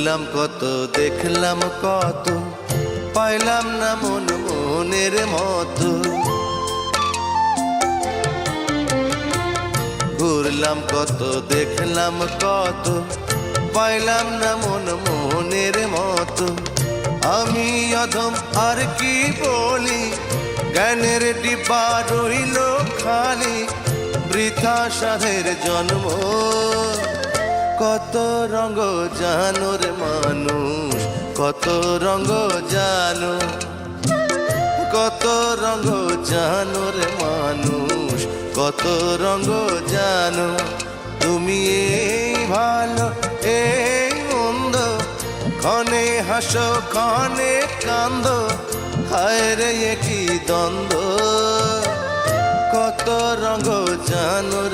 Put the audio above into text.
ঘুরলাম কত, দেখলাম কত, পাইলাম না মন মনের মতো। ঘুরলাম কত, দেখলাম কত, পাইলাম না মন মনের মতো। আমি অধম আর কি বলি, জ্ঞানের ডিব্বা রইল খালি, বৃথা সাধের জন্ম। কত রঙ জানো রে মানুষ, কত রঙ জানো, কত রঙ জানো রে মানুষ, কত রঙ জানো। তুমি এই ভালো এই মন্দ, ক্ষণে হাসো ক্ষণে কান্দো, হায় রে কি দ্বন্দ্ব। কত রঙ জানো রে